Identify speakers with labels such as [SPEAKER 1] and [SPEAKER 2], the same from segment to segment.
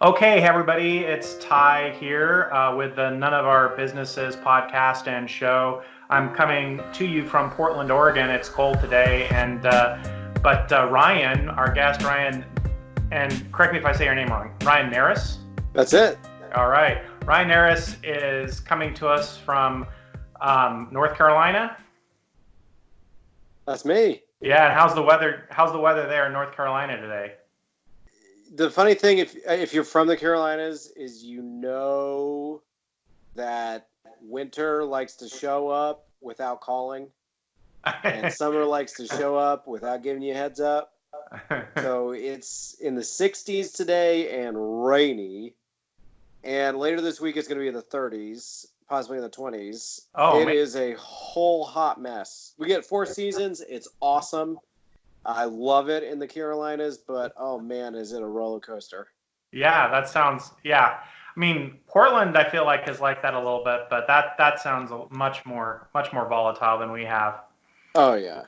[SPEAKER 1] Okay, everybody, it's Ty here with the None of Our Businesses podcast and show. I'm coming to you from Portland, Oregon. It's cold today, but Ryan, our guest, Ryan, and correct me if I say your name wrong, Ryan Narus?
[SPEAKER 2] That's it.
[SPEAKER 1] All right. Ryan Narus is coming to us from North Carolina.
[SPEAKER 2] That's me.
[SPEAKER 1] Yeah, and how's the weather there in North Carolina today?
[SPEAKER 2] The funny thing, if you're from the Carolinas, is that winter likes to show up without calling, and summer likes to show up without giving you a heads up. So it's in the 60s today and rainy, and later this week it's going to be in the 30s, possibly in the 20s. It is a whole hot mess. We get 4 seasons. It's awesome. I love it in the Carolinas, but oh man, is it a roller coaster.
[SPEAKER 1] Yeah, that sounds, yeah. I mean, Portland, I feel like is like that a little bit, but that sounds much more volatile than we have.
[SPEAKER 2] Oh yeah.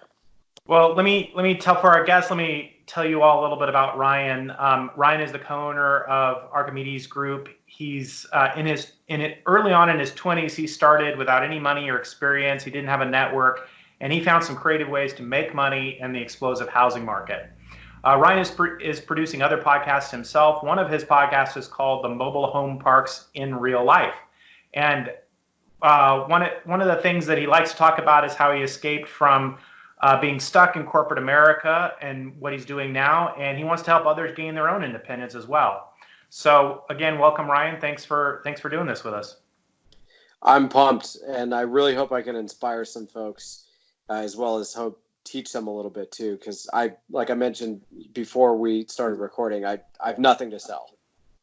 [SPEAKER 1] Well, let me tell for our guests, let me tell you all a little bit about Ryan. Ryan is the co-owner of Archimedes Group. He's early on in his 20s, he started without any money or experience. He didn't have a network. And he found some creative ways to make money in the explosive housing market. Ryan is producing other podcasts himself. One of his podcasts is called The Mobile Home Parks in Real Life. And one of the things that he likes to talk about is how he escaped from being stuck in corporate America and what he's doing now. And he wants to help others gain their own independence as well. So again, welcome, Ryan. Thanks for doing this with us.
[SPEAKER 2] I'm pumped, and I really hope I can inspire some folks. As well as hope teach them a little bit too, because like I mentioned before we started recording, I have nothing to sell.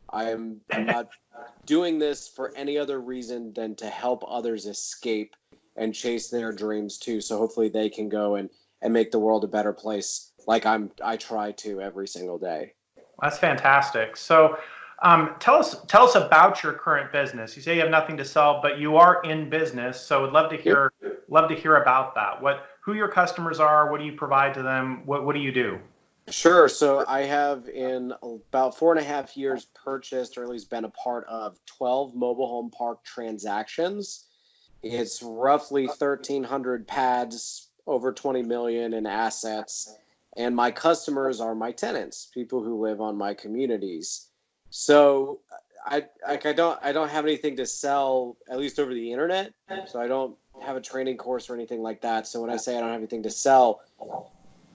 [SPEAKER 2] I'm not doing this for any other reason than to help others escape and chase their dreams too. So hopefully they can go and make the world a better place, like I try to every single day.
[SPEAKER 1] That's fantastic. So tell us about your current business. You say you have nothing to sell, but you are in business. So would love to hear about that. Who your customers are, what do you provide to them? What do you do?
[SPEAKER 2] Sure. So I have in about 4.5 years purchased, or at least been a part of 12 mobile home park transactions. It's roughly 1,300 pads, over 20 million in assets. And my customers are my tenants, people who live on my communities. So I don't have anything to sell, at least over the internet. So I don't have a training course or anything like that. So when I say I don't have anything to sell,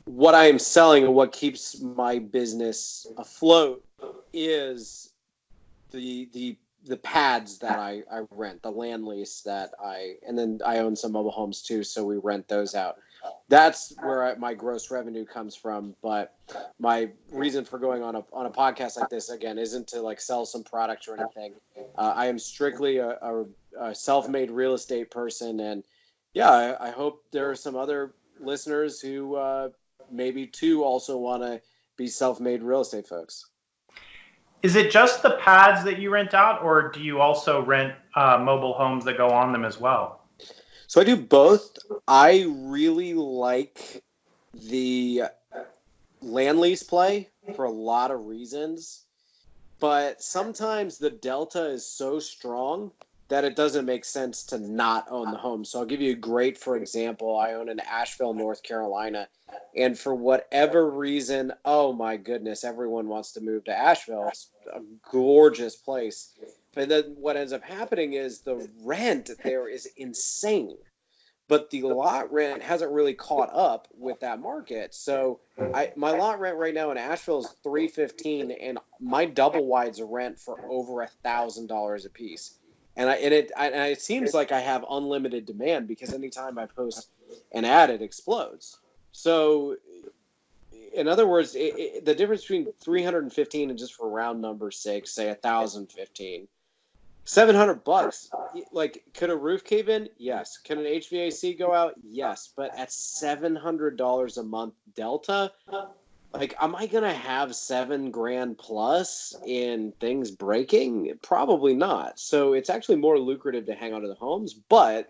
[SPEAKER 2] what I am selling and what keeps my business afloat is the pads that I rent, the land lease and then I own some mobile homes too. So we rent those out. That's where my gross revenue comes from. But my reason for going on a podcast like this, again, isn't to like sell some product or anything. I am strictly a self-made real estate person. And yeah, I hope there are some other listeners who maybe too also want to be self-made real estate folks.
[SPEAKER 1] Is it just the pads that you rent out, or do you also rent mobile homes that go on them as well?
[SPEAKER 2] So I do both. I really like the land lease play for a lot of reasons, but sometimes the delta is so strong that it doesn't make sense to not own the home. So I'll give you a great, for example, I own in Asheville, North Carolina, and for whatever reason, oh my goodness, everyone wants to move to Asheville. It's a gorgeous place. But then what ends up happening is the rent there is insane. But the lot rent hasn't really caught up with that market. So my lot rent right now in Asheville is $315, and my double wides rent for over $1,000 a piece. And it seems like I have unlimited demand because anytime I post an ad, it explodes. So in other words, the difference between $315 and, just for round number sake, say $1,015, $700. Like, could a roof cave in? Yes. Can an HVAC go out? Yes. But at $700 a month delta, like, am I gonna have $7,000 plus in things breaking? Probably not. So it's actually more lucrative to hang on to the homes. But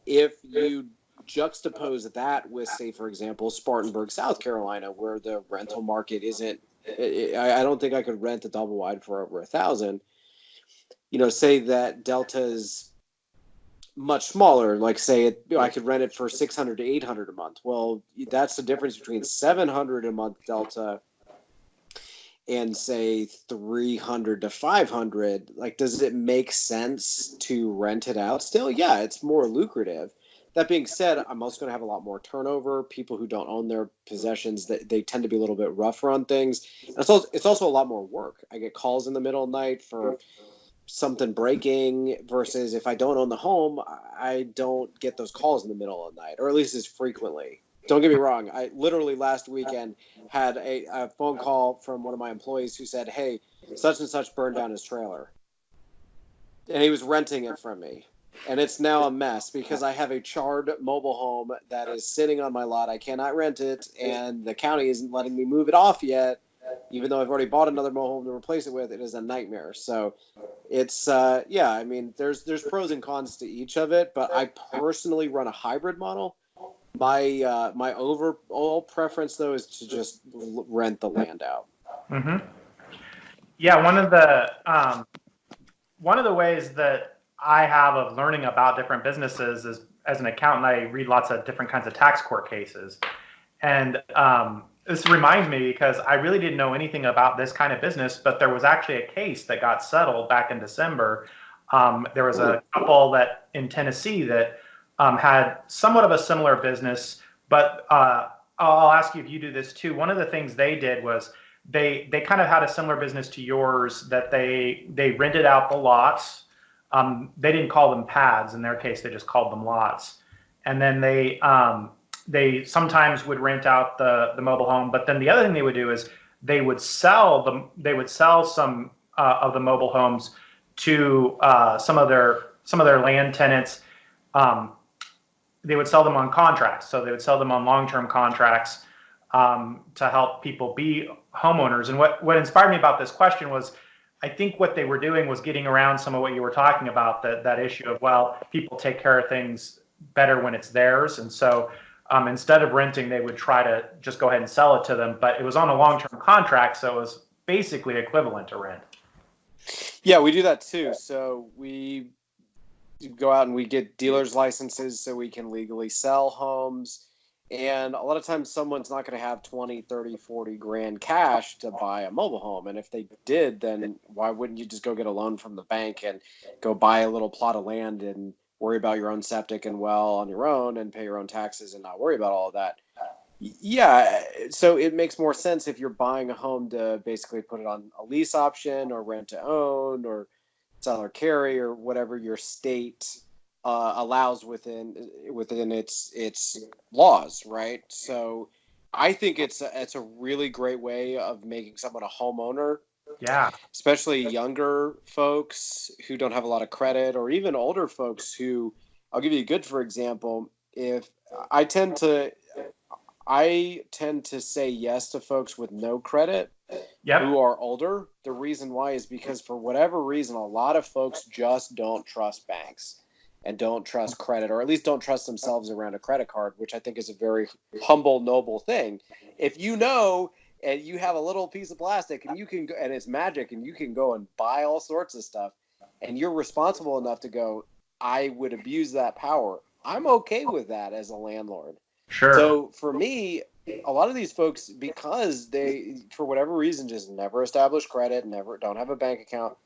[SPEAKER 2] if you juxtapose that with, say, for example, Spartanburg, South Carolina, where the rental market isn't I don't think I could rent a double wide for over $1,000. Say that Delta's much smaller, like say I could rent it for $600 to $800 a month. Well, that's the difference between $700 a month Delta and say $300 to $500. Like, does it make sense to rent it out still? Yeah, it's more lucrative. That being said, I'm also going to have a lot more turnover. People who don't own their possessions, they tend to be a little bit rougher on things. And it's also a lot more work. I get calls in the middle of the night for something breaking versus if I don't own the home, I don't get those calls in the middle of the night, or at least as frequently. Don't get me wrong. I literally last weekend had a phone call from one of my employees who said, hey, such and such burned down his trailer. And he was renting it from me. And it's now a mess because I have a charred mobile home that is sitting on my lot. I cannot rent it, and the county isn't letting me move it off yet. Even though I've already bought another mobile home to replace it with, it is a nightmare. So it's, there's pros and cons to each of it, but I personally run a hybrid model. My overall preference, though, is to just rent the land out.
[SPEAKER 1] Mm-hmm. Yeah, one of the ways that I have of learning about different businesses is, as an accountant, I read lots of different kinds of tax court cases. And this reminds me because I really didn't know anything about this kind of business, but there was actually a case that got settled back in December. There was a couple that in Tennessee that had somewhat of a similar business, but I'll ask you if you do this too. One of the things they did was they kind of had a similar business to yours, that they rented out the lots. They didn't call them pads. In their case, they just called them lots. And then they sometimes would rent out the mobile home, but then the other thing they would do is they would sell some of the mobile homes to some of their land tenants. They would sell them on contracts, so they would sell them on long-term contracts to help people be homeowners. And what inspired me about this question was, I think what they were doing was getting around some of what you were talking about, that issue of, well, people take care of things better when it's theirs, and so instead of renting, they would try to just go ahead and sell it to them, but it was on a long-term contract, so it was basically equivalent to rent.
[SPEAKER 2] Yeah, we do that too. So we go out and we get dealer's licenses so we can legally sell homes. And a lot of times someone's not going to have 20, 30, 40 grand cash to buy a mobile home. And if they did, then why wouldn't you just go get a loan from the bank and go buy a little plot of land and worry about your own septic and well on your own and pay your own taxes and not worry about all of that? Yeah, so it makes more sense if you're buying a home to basically put it on a lease option or rent to own or sell or carry or whatever your state allows within its laws, right? So I think it's a really great way of making someone a homeowner.
[SPEAKER 1] Yeah,
[SPEAKER 2] Especially younger folks who don't have a lot of credit, or even older folks who, I'll give you a good for example. If I tend to say yes to folks with no credit who are older. The reason why is because for whatever reason, a lot of folks just don't trust banks and don't trust credit, or at least don't trust themselves around a credit card, which I think is a very humble, noble thing. If you know and you have a little piece of plastic and you can go, and it's magic, and you can go and buy all sorts of stuff, and you're responsible enough to go, I would abuse that power. I'm okay with that as a landlord.
[SPEAKER 1] sure.
[SPEAKER 2] So for me, a lot of these folks, because they, for whatever reason, just never establish credit, don't have a bank account,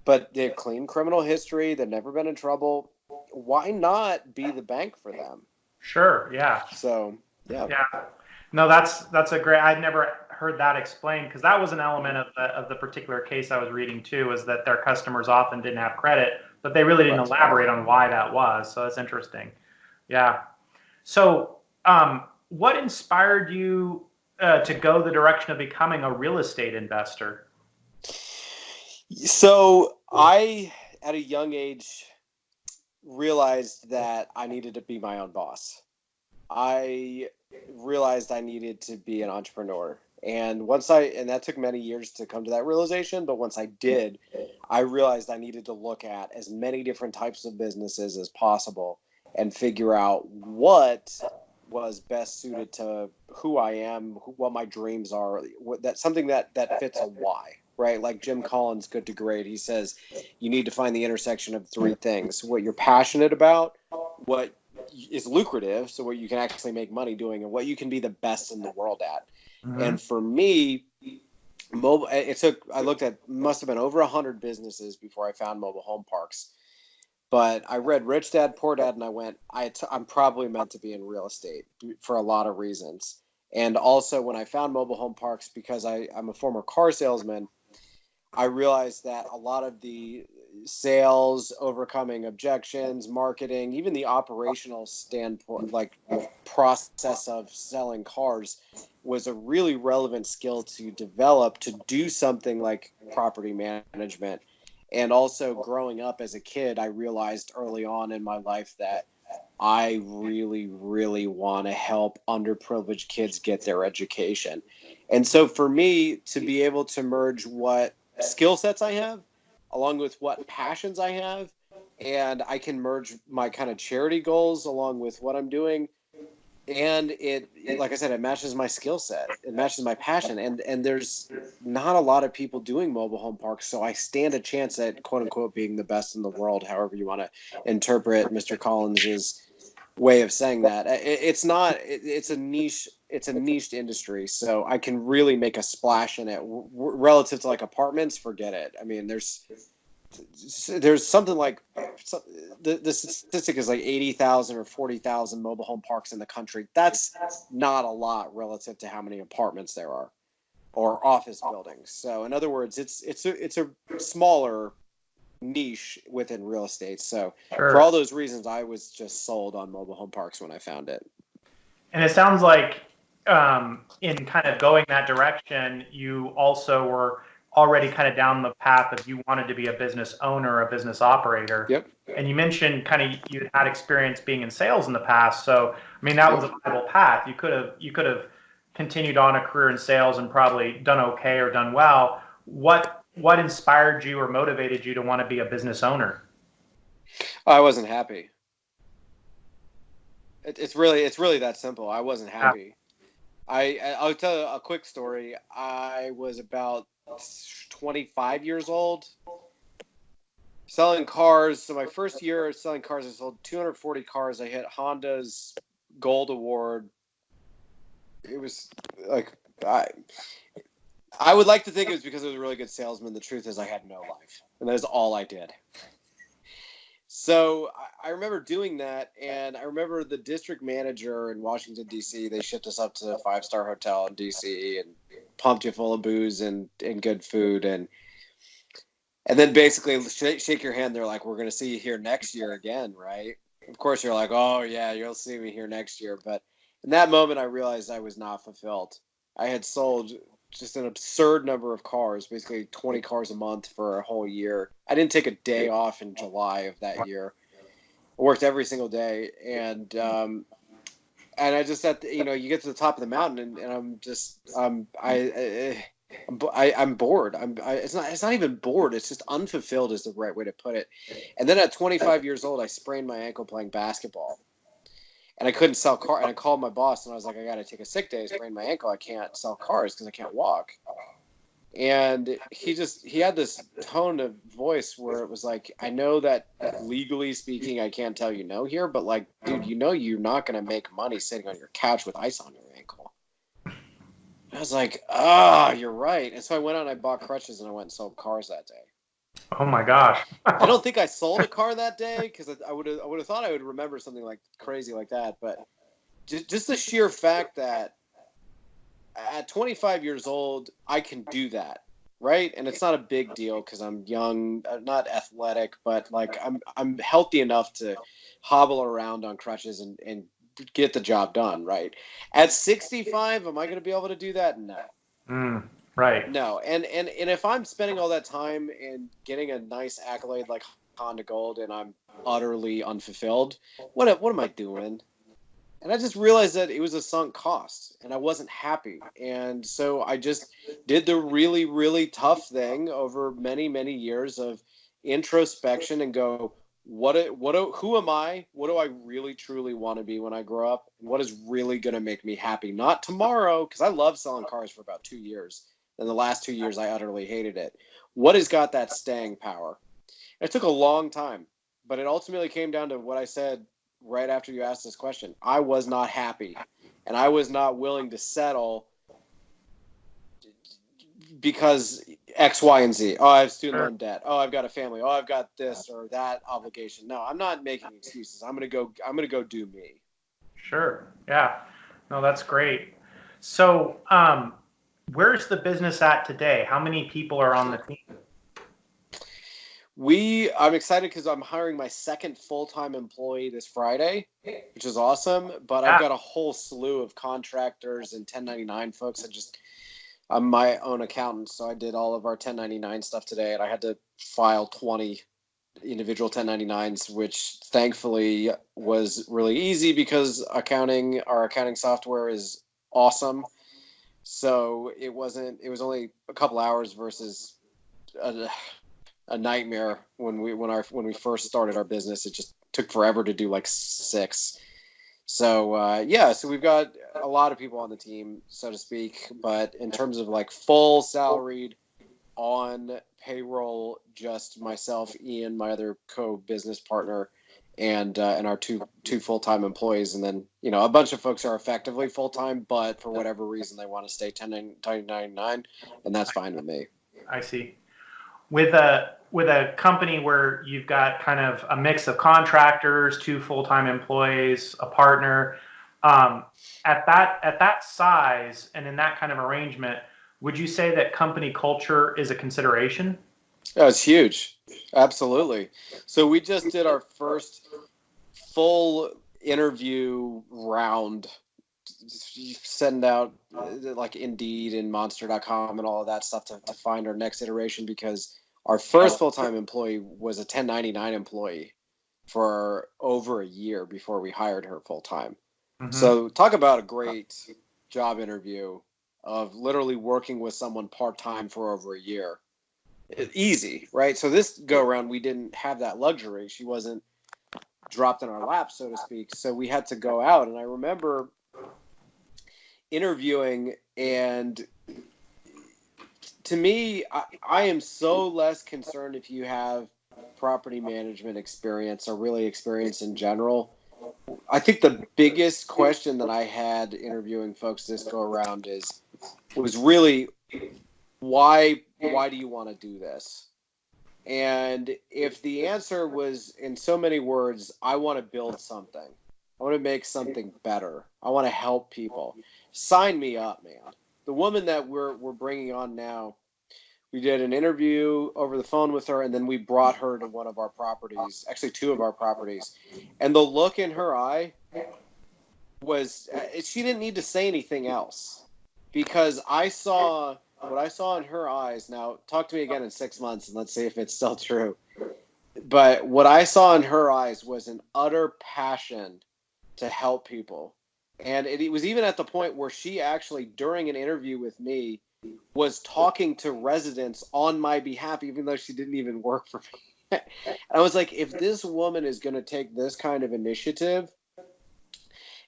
[SPEAKER 2] but they have clean criminal history, they've never been in trouble, why not be the bank for them?
[SPEAKER 1] Sure, yeah.
[SPEAKER 2] So, yeah.
[SPEAKER 1] Yeah. No, that's a great, I'd never heard that explained, because that was an element of the particular case I was reading too, is that their customers often didn't have credit, but they really didn't elaborate on why that was. So that's interesting. Yeah. So what inspired you to go the direction of becoming a real estate investor?
[SPEAKER 2] So I, at a young age, realized that I needed to be my own boss. I realized I needed to be an entrepreneur. And that took many years to come to that realization, but once I did, I realized I needed to look at as many different types of businesses as possible and figure out what was best suited to who I am, what my dreams are, that's something that fits a why, right? Like Jim Collins, Good to Great, he says you need to find the intersection of three things: what you're passionate about, what is lucrative, so what you can actually make money doing, and what you can be the best in the world at.
[SPEAKER 1] Mm-hmm.
[SPEAKER 2] And for me, I looked at, must have been over 100 businesses before I found mobile home parks. But I read Rich Dad, Poor Dad, and I went, I'm probably meant to be in real estate for a lot of reasons. And also when I found mobile home parks, because I'm a former car salesman, I realized that a lot of the sales, overcoming objections, marketing, even the operational standpoint, like process of selling cars, was a really relevant skill to develop to do something like property management. And also growing up as a kid, I realized early on in my life that I really, really want to help underprivileged kids get their education. And so for me to be able to merge what skill sets I have along with what passions I have, and I can merge my kind of charity goals along with what I'm doing, and it like I said, it matches my skill set, it matches my passion, and there's not a lot of people doing mobile home parks, so I stand a chance at quote unquote being the best in the world, however you want to interpret Mr. Collins's way of saying that. It's a niche industry, so I can really make a splash in it. Relative to like apartments, forget it. I mean, there's something like the statistic is like 80,000 or 40,000 mobile home parks in the country. That's not a lot relative to how many apartments there are or office buildings. So in other words, it's a smaller niche within real estate. So
[SPEAKER 1] Sure.
[SPEAKER 2] For all those reasons, I was just sold on mobile home parks when I found it.
[SPEAKER 1] And it sounds like in kind of going that direction, you also were already kind of down the path of you wanted to be a business owner, a business operator.
[SPEAKER 2] Yep.
[SPEAKER 1] And you mentioned kind of you had experience being in sales in the past. So, I mean, that was a viable path. You could have continued on a career in sales and probably done okay or done well. What inspired you or motivated you to want to be a business owner?
[SPEAKER 2] I wasn't happy. It's really that simple. I wasn't happy. I'll tell you a quick story. I was about 25 years old, selling cars. So my first year selling cars, I sold 240 cars. I hit Honda's Gold Award. It was like I would like to think it was because I was a really good salesman. The truth is I had no life, and that is all I did. So I remember doing that, and I remember the district manager in Washington, D.C., they shipped us up to a 5-star hotel in D.C. and pumped you full of booze and good food. And then basically shake your hand. They're like, we're going to see you here next year again, right? Of course, you're like, oh, yeah, you'll see me here next year. But in that moment, I realized I was not fulfilled. I had sold just an absurd number of cars, basically 20 cars a month for a whole year. I didn't take a day off in July of that year. I worked every single day, and I just you get to the top of the mountain, and I'm just I'm bored. It's not even bored. It's just unfulfilled is the right way to put it. And then at 25 years old, I sprained my ankle playing basketball. And I couldn't sell cars. And I called my boss, and I was like, I got to take a sick day. I sprained my ankle. I can't sell cars because I can't walk. And he had this tone of voice where it was like, I know that legally speaking, I can't tell you no here, but like, dude, you're not going to make money sitting on your couch with ice on your ankle. I was like, you're right. And so I went out and I bought crutches, and I went and sold cars that day.
[SPEAKER 1] Oh my gosh.
[SPEAKER 2] I don't think I sold a car that day because I would have thought I would remember something like crazy like that. But just the sheer fact that at 25 years old, I can do that, right? And it's not a big deal because I'm young, not athletic, but like I'm healthy enough to hobble around on crutches and get the job done, right? At 65, am I going to be able to do that? No.
[SPEAKER 1] Right.
[SPEAKER 2] No, and if I'm spending all that time and getting a nice accolade like Honda Gold and I'm utterly unfulfilled, what am I doing? And I just realized that it was a sunk cost, and I wasn't happy. And so I just did the really, really tough thing over many, many years of introspection and go, who am I? What do I really truly want to be when I grow up? What is really going to make me happy? Not tomorrow, because I loved selling cars for about 2 years. And the last 2 years, I utterly hated it. What has got that staying power? It took a long time, but it ultimately came down to what I said right after you asked this question. I was not happy, and I was not willing to settle because X, Y, and Z. Oh, I have student loan debt. Oh, I've got a family. Oh, I've got this or that obligation. No, I'm not making excuses. I'm gonna go do me.
[SPEAKER 1] Sure. Yeah. No, that's great. So, where's the business at today? How many people are on the team?
[SPEAKER 2] I'm excited because I'm hiring my second full-time employee this Friday, which is awesome. But I've got a whole slew of contractors and 1099 folks. I'm my own accountant, so I did all of our 1099 stuff today, and I had to file 20 individual 1099s, which thankfully was really easy because our accounting software is awesome. So it was only a couple hours versus a nightmare when we first started our business. It just took forever to do like 6. So so we've got a lot of people on the team, so to speak. But in terms of like full salaried on payroll, just myself, Ian, my other co-business partner, and our two full-time employees, and then a bunch of folks are effectively full-time, but for whatever reason they want to stay 1099, and that's fine with me.
[SPEAKER 1] I see. With a company where you've got kind of a mix of contractors, 2 full-time employees, a partner, at that size and in that kind of arrangement, would you say that company culture is a consideration?
[SPEAKER 2] Oh, it's huge. Absolutely. So we just did our first full interview round, send out like Indeed and Monster.com and all of that stuff to find our next iteration, because our first full-time employee was a 1099 employee for over a year before we hired her full-time. Mm-hmm. So talk about a great job interview of literally working with someone part-time for over a year. Easy, right? So this go around, we didn't have that luxury. She wasn't dropped in our lap, so to speak. So we had to go out. And I remember interviewing, and to me, I am so less concerned if you have property management experience or really experience in general. I think the biggest question that I had interviewing folks this go around was really, why do you want to do this? And if the answer was in so many words, I want to build something, I want to make something better, I want to help people, sign me up, man. The woman that we're bringing on now, we did an interview over the phone with her, and then we brought her to one of our properties, actually 2 of our properties. And the look in her eye was, she didn't need to say anything else, because what I saw in her eyes. Now, talk to me again in 6 months and let's see if it's still true. But what I saw in her eyes was an utter passion to help people. And it was even at the point where she actually, during an interview with me, was talking to residents on my behalf, even though she didn't even work for me. And I was like, if this woman is going to take this kind of initiative,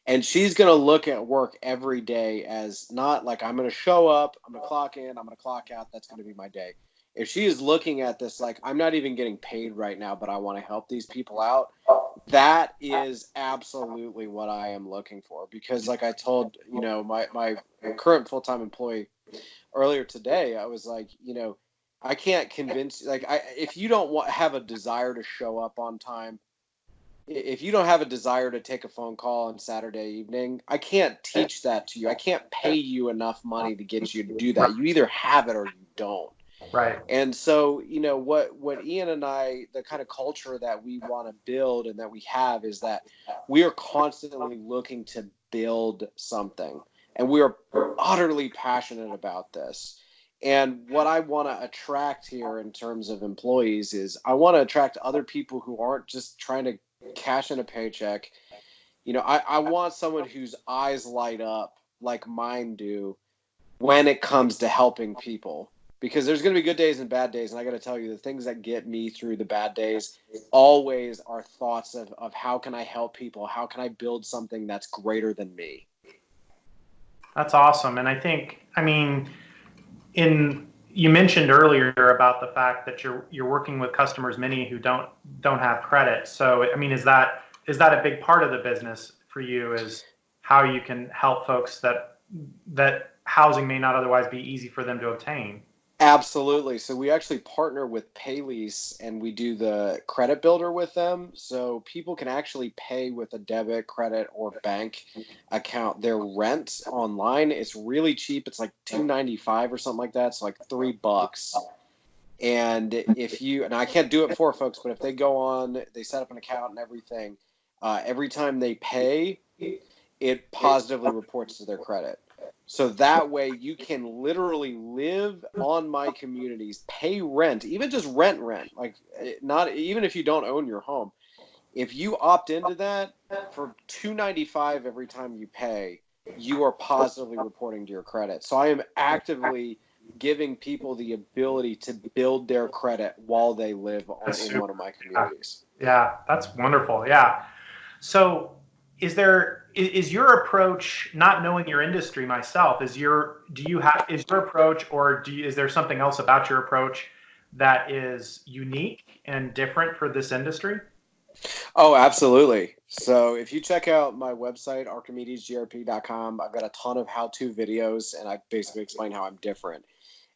[SPEAKER 2] and she's going to look at work every day as not like, I'm going to show up, I'm going to clock in, I'm going to clock out, that's going to be my day. If she is looking at this like, I'm not even getting paid right now, but I want to help these people out, that is absolutely what I am looking for. Because like I told, my current full-time employee earlier today, I was like, I can't convince, if you don't have a desire to show up on time, if you don't have a desire to take a phone call on Saturday evening, I can't teach that to you. I can't pay you enough money to get you to do that. You either have it or you don't.
[SPEAKER 1] Right.
[SPEAKER 2] And so, what Ian and I, the kind of culture that we want to build and that we have, is that we are constantly looking to build something. And we are utterly passionate about this. And what I want to attract here in terms of employees is I want to attract other people who aren't just trying to cash in a paycheck. I want someone whose eyes light up like mine do when it comes to helping people. because there's going to be good days and bad days. And I got to tell you, the things that get me through the bad days always are thoughts of how can I help people? How can I build something that's greater than me?
[SPEAKER 1] That's awesome. And I think, I mean, you mentioned earlier about the fact that you're working with customers, many who don't have credit. So, I mean, is that a big part of the business for you, is how you can help folks that housing may not otherwise be easy for them to obtain?
[SPEAKER 2] Absolutely. So we actually partner with Paylease and we do the credit builder with them. So people can actually pay with a debit, credit, or bank account their rent online. It's really cheap. It's like $2.95 or something like that. It's like $3. And and I can't do it for folks, but if they go on, they set up an account and everything, every time they pay, it positively reports to their credit. So that way you can literally live on my communities, pay rent, even just rent, like not even if you don't own your home. If you opt into that for $2.95 every time you pay, you are positively reporting to your credit. So I am actively giving people the ability to build their credit while they live in one of my communities.
[SPEAKER 1] Yeah, that's wonderful. Yeah. So is your approach, not knowing your industry myself, is your approach, or is there something else about your approach that is unique and different for this industry?
[SPEAKER 2] Oh, absolutely. So if you check out my website, archimedesgrp.com, I've got a ton of how-to videos, and I basically explain how I'm different.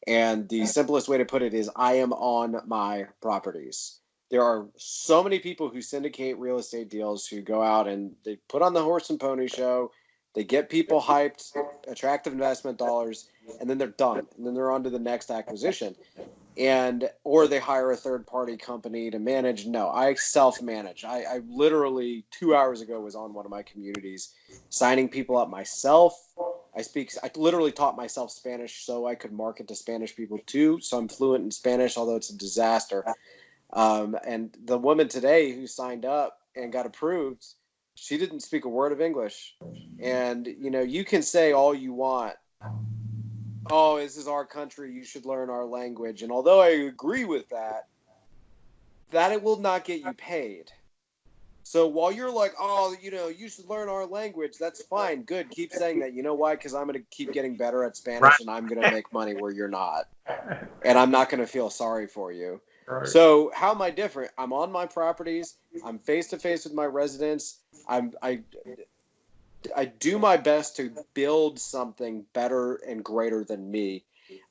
[SPEAKER 2] And the simplest way to put it is I am on my properties. There are so many people who syndicate real estate deals who go out and they put on the horse and pony show. They get people hyped, attractive investment dollars, and then they're done. And then they're on to the next acquisition. Or they hire a third party company to manage. No, I self-manage. I literally 2 hours ago was on one of my communities, signing people up myself. I literally taught myself Spanish so I could market to Spanish people too. So I'm fluent in Spanish, although it's a disaster. And the woman today who signed up and got approved, she didn't speak a word of English. And, you can say all you want. Oh, this is our country, you should learn our language. And although I agree with that it will not get you paid. So while you're like, oh, you should learn our language, that's fine. Good. Keep saying that. You know why? Because I'm going to keep getting better at Spanish, right, and I'm going to make money where you're not. And I'm not going to feel sorry for you. Right. So how am I different? I'm on my properties. I'm face-to-face with my residents. I do my best to build something better and greater than me.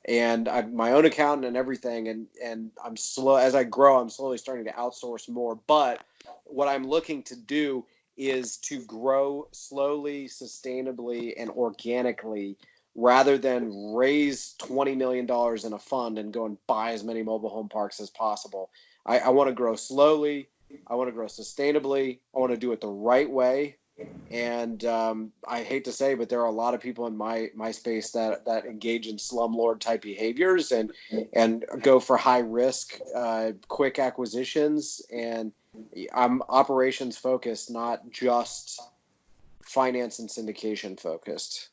[SPEAKER 2] And I'm my own accountant and everything. And I'm slow as I grow, I'm slowly starting to outsource more. But what I'm looking to do is to grow slowly, sustainably, and organically rather than raise $20 million in a fund and go and buy as many mobile home parks as possible. I want to grow slowly. I want to grow sustainably. I want to do it the right way. And I hate to say, but there are a lot of people in my space that engage in slumlord type behaviors and go for high risk, quick acquisitions. And I'm operations focused, not just finance and syndication focused.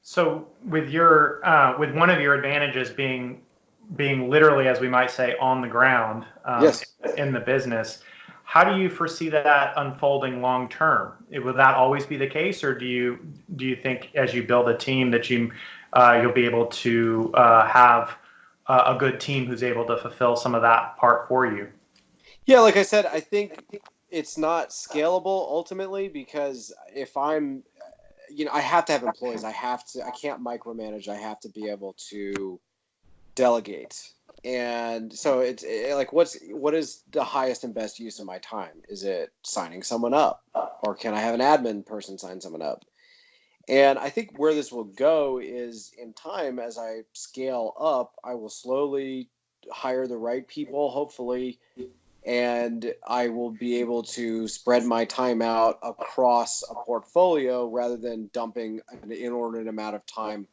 [SPEAKER 1] So with with one of your advantages being literally, as we might say, on the ground,
[SPEAKER 2] yes,
[SPEAKER 1] in the business, how do you foresee that unfolding long term? Will that always be the case, or do you think as you build a team that you'll be able to have a good team who's able to fulfill some of that part for you?
[SPEAKER 2] Yeah, like I said, I think it's not scalable ultimately, because if I'm, I have to have employees. I can't micromanage. I have to be able to delegate. And so it's like, what is the highest and best use of my time? Is it signing someone up, or can I have an admin person sign someone up? And I think where this will go is in time, as I scale up, I will slowly hire the right people, hopefully, and I will be able to spread my time out across a portfolio rather than dumping an inordinate amount of time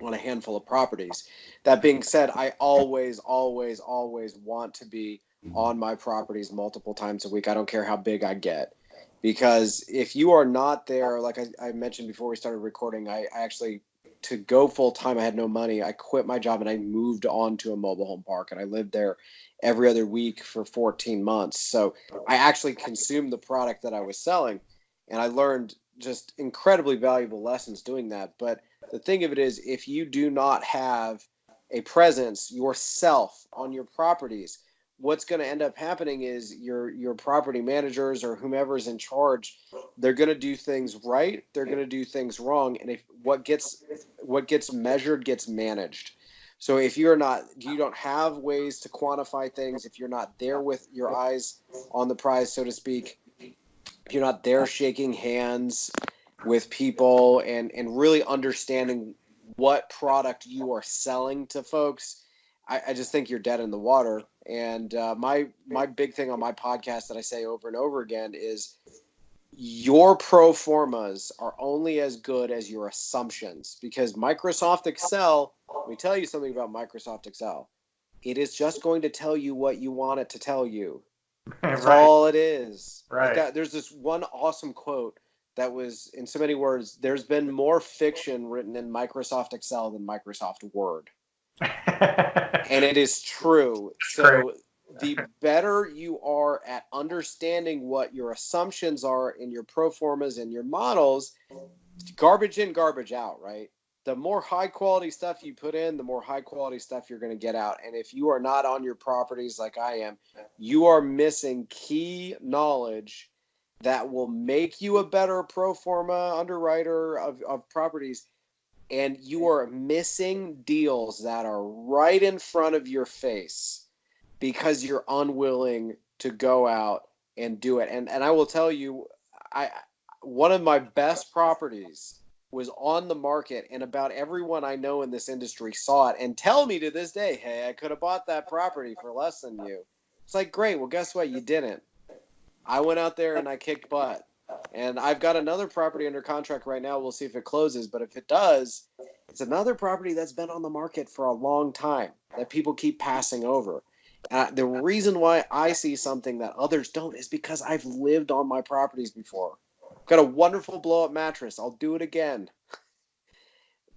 [SPEAKER 2] on a handful of properties. That being said, I always want to be on my properties multiple times a week. I don't care how big I get, because if you are not there, like I mentioned before we started recording, I actually to go full time, I had no money. I quit my job and I moved on to a mobile home park, and I lived there every other week for 14 months. So I actually consumed the product that I was selling, and I learned just incredibly valuable lessons doing that. But the thing of it is, if you do not have a presence yourself on your properties, what's going to end up happening is your property managers or whomever's in charge, they're going to do things right, they're going to do things wrong, and if what gets measured gets managed. So if you don't have ways to quantify things, if you're not there with your eyes on the prize, so to speak, if you're not there shaking hands with people and really understanding what product you are selling to folks, I just think you're dead in the water. And my big thing on my podcast that I say over and over again is your pro formas are only as good as your assumptions, because Microsoft Excel, let me tell you something about Microsoft Excel. It is just going to tell you what you want it to tell you. That's
[SPEAKER 1] Right.
[SPEAKER 2] all it is.
[SPEAKER 1] Right.
[SPEAKER 2] There's this one awesome quote that was, in so many words, there's been more fiction written in Microsoft Excel than Microsoft Word. And it is true. So the better you are at understanding what your assumptions are in your pro formas and your models, garbage in, garbage out, right? The more high quality stuff you put in, the more high quality stuff you're going to get out. And if you are not on your properties like I am, you are missing key knowledge that will make you a better pro forma underwriter of properties. And you are missing deals that are right in front of your face because you're unwilling to go out and do it. And I will tell you, one of my best properties was on the market, and about everyone I know in this industry saw it and tell me to this day, hey, I could have bought that property for less than you. It's like, great. Well, guess what? You didn't. I went out there and I kicked butt. And I've got another property under contract right now. We'll see if it closes. But if it does, it's another property that's been on the market for a long time that people keep passing over. The reason why I see something that others don't is because I've lived on my properties before. I've got a wonderful blow-up mattress. I'll do it again.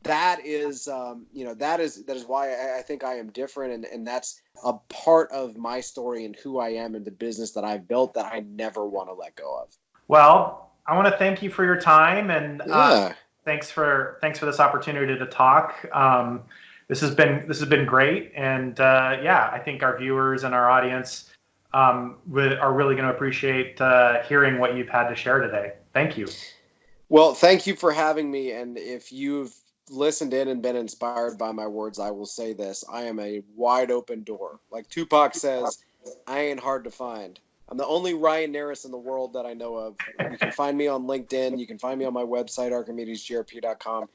[SPEAKER 2] That is why I think I am different. And that's a part of my story and who I am and the business that I've built that I never want to let go of.
[SPEAKER 1] Well, I want to thank you for your time, and
[SPEAKER 2] thanks
[SPEAKER 1] for this opportunity to talk. This has been great, and I think our viewers and our audience are really going to appreciate hearing what you've had to share today. Thank you.
[SPEAKER 2] Well, thank you for having me, and if you've listened in and been inspired by my words, I will say this: I am a wide open door. Like Tupac says, I ain't hard to find. I'm the only Ryan Narus in the world that I know of. You can find me on LinkedIn. You can find me on my website, archimedesgrp.com.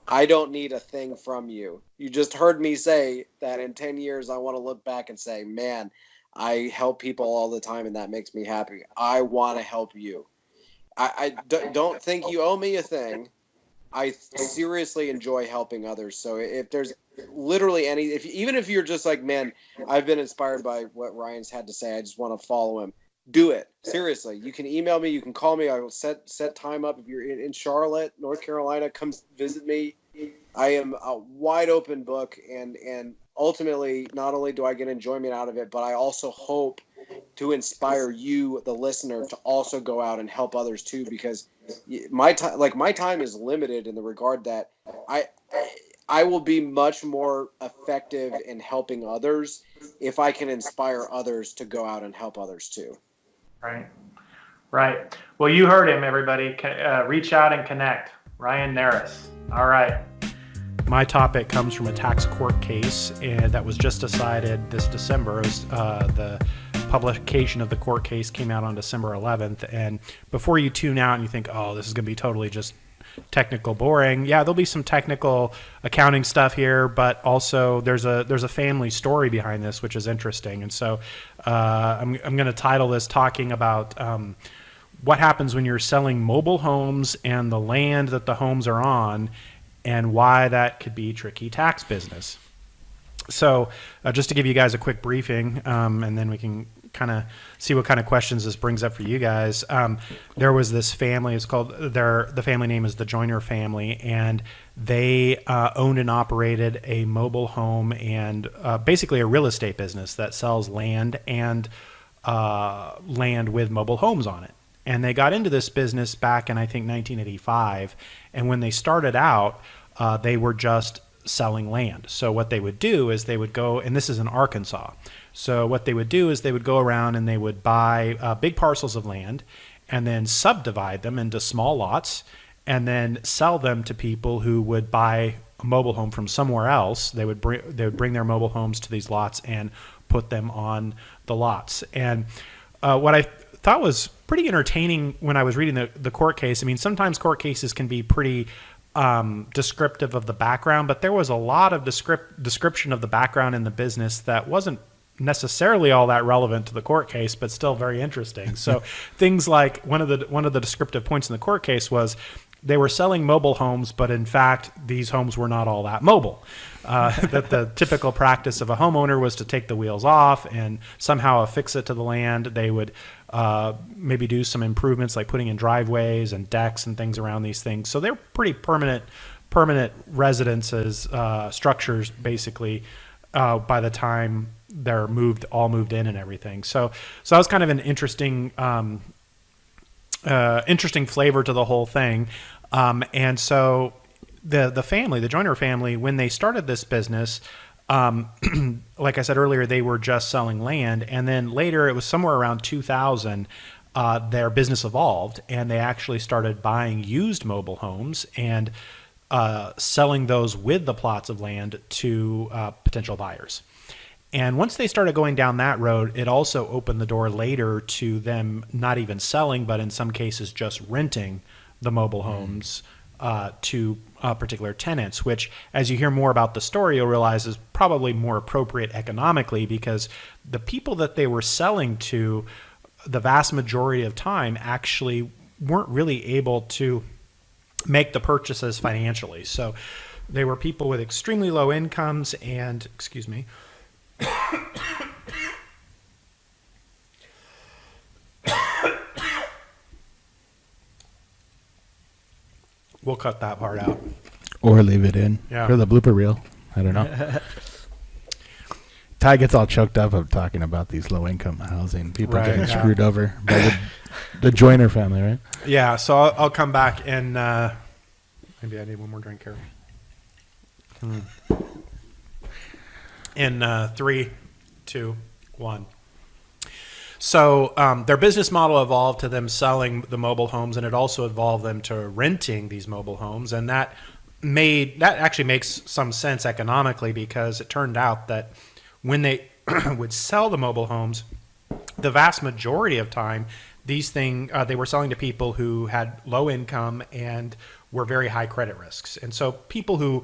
[SPEAKER 2] I don't need a thing from you. You just heard me say that in 10 years, I want to look back and say, man, I help people all the time, and that makes me happy. I want to help you. I don't think you owe me a thing. I seriously enjoy helping others. So if there's literally even if you're just like, man, I've been inspired by what Ryan's had to say, I just want to follow him. Do it. Seriously. You can email me. You can call me. I will set time up. If you're in Charlotte, North Carolina, come visit me. I am a wide open book. And ultimately, not only do I get enjoyment out of it, but I also hope to inspire you, the listener, to also go out and help others too, because my time is limited in the regard that I will be much more effective in helping others if I can inspire others to go out and help others too.
[SPEAKER 1] Right. Well, you heard him, everybody. Reach out and connect. Ryan Narus. All right. My topic comes from a tax court case that was just decided this December. The publication of the court case came out on December 11th. And before you tune out and you think, oh, this is going to be totally just technical boring. Yeah, there'll be some technical accounting stuff here, but also there's a family story behind this, which is interesting. And so I'm going to title this talking about what happens when you're selling mobile homes and the land that the homes are on, and why that could be tricky tax business. So just to give you guys a quick briefing, and then we can
[SPEAKER 3] kind of see what kind of questions this brings up for you guys. There was this family. It's called the family name is the Joyner family, and they owned and operated a mobile home and basically a real estate business that sells land and land with mobile homes on it. And they got into this business back in, I think, 1985. And when they started out, they were just selling land. So what they would do is they would go, and this is in Arkansas. So what they would do is they would go around and they would buy big parcels of land and then subdivide them into small lots and then sell them to people who would buy a mobile home from somewhere else. They would bring their mobile homes to these lots and put them on the lots. And what I thought was pretty entertaining when I was reading the court case, I mean, sometimes court cases can be pretty descriptive of the background, but there was a lot of description of the background in the business that wasn't necessarily all that relevant to the court case, but still very interesting. So things like one of the descriptive points in the court case was they were selling mobile homes, but in fact, these homes were not all that mobile. That the typical practice of a homeowner was to take the wheels off and somehow affix it to the land. They would maybe do some improvements like putting in driveways and decks and things around these things. So they're pretty permanent residences, structures, basically, by the time they're all moved in and everything. So that was kind of an interesting flavor to the whole thing. And so the Joyner family, when they started this business, like I said earlier, they were just selling land. And then later, it was somewhere around 2000, their business evolved and they actually started buying used mobile homes and selling those with the plots of land to potential buyers. And once they started going down that road, it also opened the door later to them not even selling, but in some cases just renting the mobile homes to particular tenants, which, as you hear more about the story, you'll realize is probably more appropriate economically, because the people that they were selling to, the vast majority of time, actually weren't really able to make the purchases financially. So they were people with extremely low incomes and, excuse me, we'll cut that part out.
[SPEAKER 4] Or leave it in.
[SPEAKER 3] Yeah.
[SPEAKER 4] For the blooper reel. I don't know. Ty gets all choked up of talking about these low-income housing. People getting screwed over by the Joyner family, right?
[SPEAKER 3] Yeah, so I'll come back and maybe I need one more drink here. In 3, 2, 1. So their business model evolved to them selling the mobile homes, and it also evolved them to renting these mobile homes, and that actually makes some sense economically, because it turned out that when they would sell the mobile homes, the vast majority of time, they were selling to people who had low income and were very high credit risks, and so people who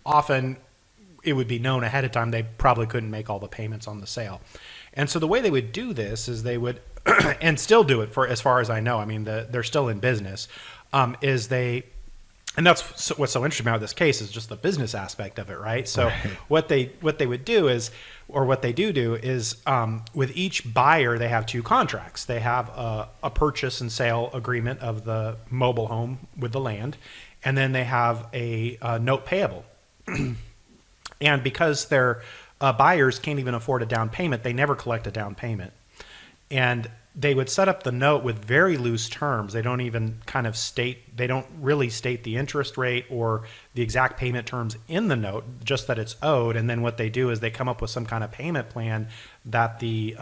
[SPEAKER 3] often, it would be known ahead of time, they probably couldn't make all the payments on the sale. And so the way they would do this is they would, and still do it for as far as I know, I mean, they're still in business, and that's what's so interesting about this case is just the business aspect of it, right? So what they would do is, or what they do is, with each buyer, they have 2 contracts. They have a purchase and sale agreement of the mobile home with the land, and then they have a note payable. And because their buyers can't even afford a down payment, they never collect a down payment. And they would set up the note with very loose terms. They don't even they don't really state the interest rate or the exact payment terms in the note, just that it's owed. And then what they do is they come up with some kind of payment plan that the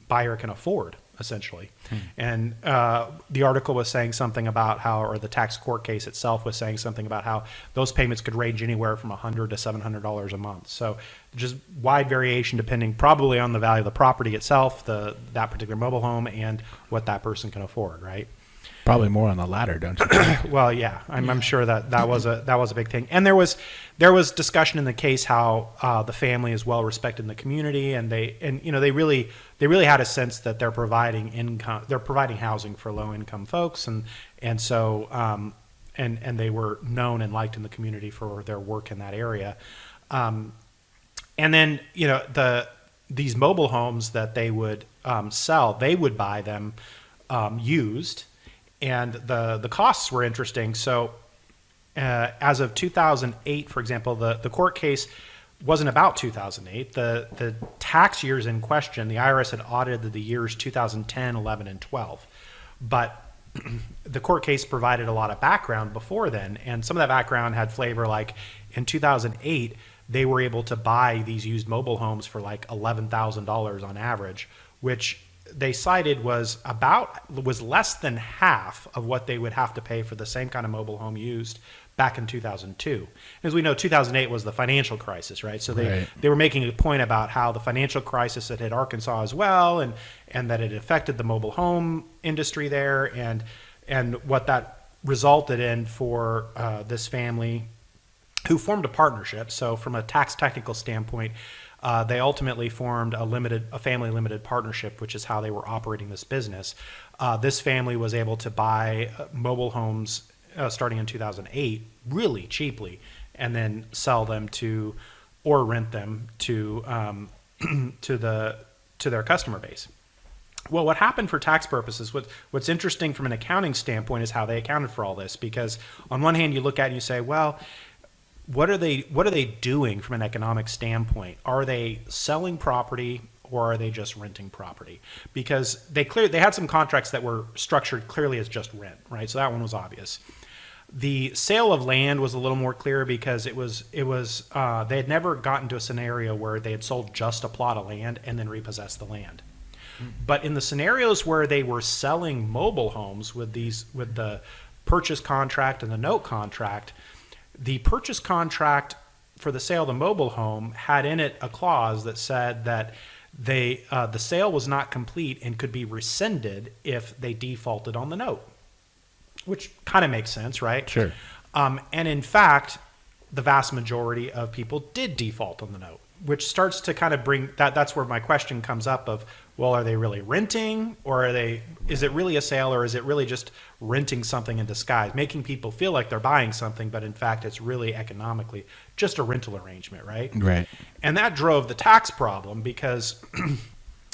[SPEAKER 3] buyer can afford, essentially. And the article was saying something about how, or the tax court case itself was saying something about how those payments could range anywhere from $100 to $700 a month. So just wide variation depending probably on the value of the property itself, that particular mobile home, and what that person can afford, right?
[SPEAKER 4] Probably more on the latter, don't you think?
[SPEAKER 3] Well, yeah, I'm sure that was a big thing. And there was discussion in the case how the family is well respected in the community, and they really had a sense that they're providing housing for low income folks, and so and they were known and liked in the community for their work in that area. And then these mobile homes that they would sell, they would buy them used, and the costs were interesting. So as of 2008, for example, the court case wasn't about 2008. The tax years in question, the IRS had audited the years 2010, 11, and 12. But the court case provided a lot of background before then, and some of that background had flavor like in 2008, they were able to buy these used mobile homes for like $11,000 on average, which they cited was less than half of what they would have to pay for the same kind of mobile home used back in 2002. As we know, 2008 was the financial crisis, right? So they were making a point about how the financial crisis had hit Arkansas as well, and that it affected the mobile home industry there, and what that resulted in for this family who formed a partnership. So from a tax technical standpoint, they ultimately formed a family limited partnership, which is how they were operating this business. This family was able to buy mobile homes starting in 2008 really cheaply, and then sell them or rent them to their customer base. Well, what happened for tax purposes, what's interesting from an accounting standpoint is how they accounted for all this, because on one hand you look at it and you say, well, what are they doing from an economic standpoint? Are they selling property or are they just renting property? Because they had some contracts that were structured clearly as just rent, right? So that one was obvious. The sale of land was a little more clear because it was they had never gotten to a scenario where they had sold just a plot of land and then repossessed the land. But in the scenarios where they were selling mobile homes with the purchase contract and the note contract, the purchase contract for the sale of the mobile home had in it a clause that said that the sale was not complete and could be rescinded if they defaulted on the note, which kind of makes sense, right?
[SPEAKER 4] Sure.
[SPEAKER 3] And in fact, the vast majority of people did default on the note, which starts to kind of bring that's where my question comes up of, well, are they really renting, or is it really a sale, or is it really just renting something in disguise, making people feel like they're buying something, but in fact it's really economically just a rental arrangement, right?
[SPEAKER 4] Right.
[SPEAKER 3] And that drove the tax problem, because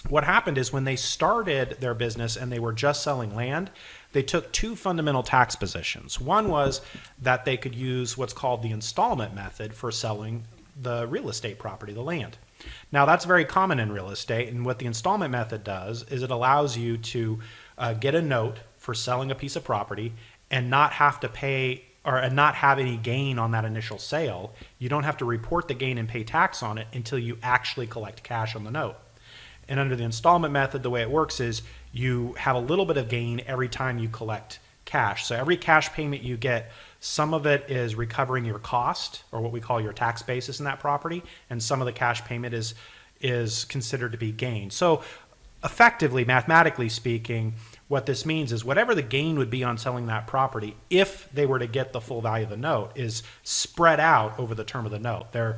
[SPEAKER 3] what happened is when they started their business and they were just selling land, they took two fundamental tax positions. One was that they could use what's called the installment method for selling the real estate property, the land. Now, that's very common in real estate, and what the installment method does is it allows you to get a note for selling a piece of property and not have to pay and not have any gain on that initial sale. You don't have to report the gain and pay tax on it until you actually collect cash on the note. And under the installment method, the way it works is you have a little bit of gain every time you collect cash. So every cash payment you get, some of it is recovering your cost, or what we call your tax basis in that property, and some of the cash payment is considered to be gain. So effectively, mathematically speaking, what this means is whatever the gain would be on selling that property, if they were to get the full value of the note, is spread out over the term of the note. They're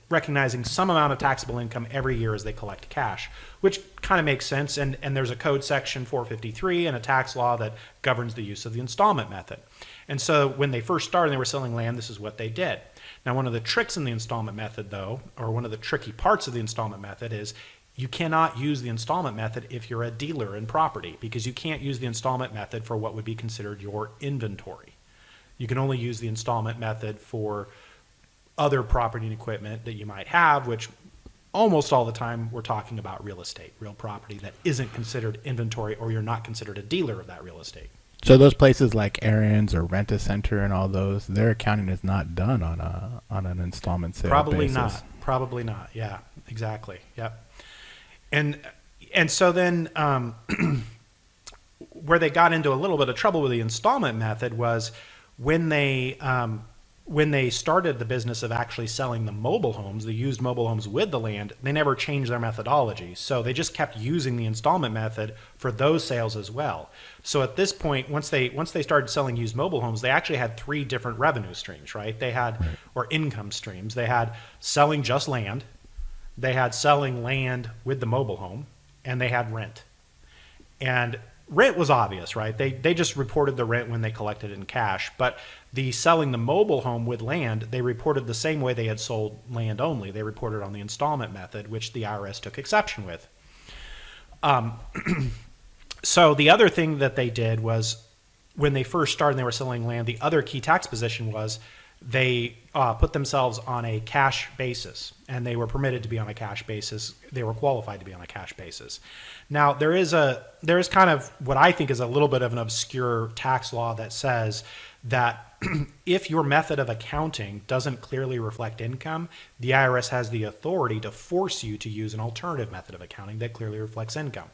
[SPEAKER 3] recognizing some amount of taxable income every year as they collect cash, which kind of makes sense. And there's a code section 453 and a tax law that governs the use of the installment method. And so when they first started and they were selling land, this is what they did. Now, one of the tricks in the installment method, though, or one of the tricky parts of the installment method, is you cannot use the installment method if you're a dealer in property, because you can't use the installment method for what would be considered your inventory. You can only use the installment method for other property and equipment that you might have, which almost all the time we're talking about real estate, real property that isn't considered inventory, or you're not considered a dealer of that real estate.
[SPEAKER 4] So those places like Aaron's or Rent-A-Center and all those, their accounting is not done on an installment sale basis.
[SPEAKER 3] Probably not. Yeah, exactly. Yep. And so then where they got into a little bit of trouble with the installment method was when they started the business of actually selling the mobile homes, the used mobile homes with the land, they never changed their methodology. So they just kept using the installment method for those sales as well. So at this point, once they started selling used mobile homes, they actually had three different revenue streams, right? They had, or income streams. They had selling just land, they had selling land with the mobile home, and they had rent. And rent was obvious, right? They just reported the rent when they collected it in cash. But the selling the mobile home with land, they reported the same way they had sold land only. They reported on the installment method, which the IRS took exception with. So the other thing that they did was, when they first started and they were selling land, the other key tax position was they put themselves on a cash basis, and they were permitted to be on a cash basis. They were qualified to be on a cash basis. Now, there is kind of what I think is a little bit of an obscure tax law that says that if your method of accounting doesn't clearly reflect income, the IRS has the authority to force you to use an alternative method of accounting that clearly reflects income.